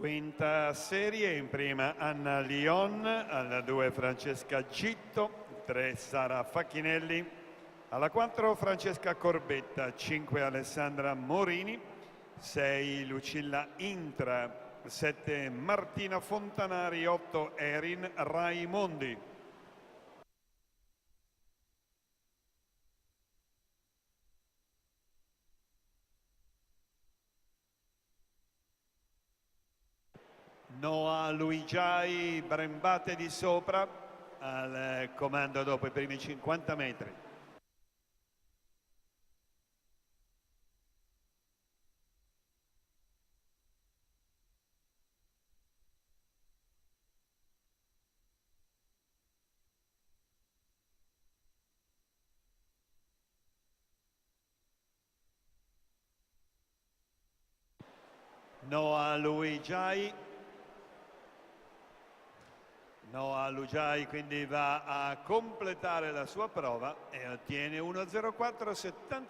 Quinta serie, in prima Anna Lion, alla 2 Francesca Gitto, 3 Sara Facchinelli, alla 4 Francesca Corbetta, 5 Alessandra Morini, 6 Lucilla Intra, 7 Martina Fontanari, 8 Erin Raimondi. Noah Luigiai Brembate di sopra al comando dopo i primi 50 metri. Noah Luigiai quindi va a completare la sua prova e ottiene 1.04.70.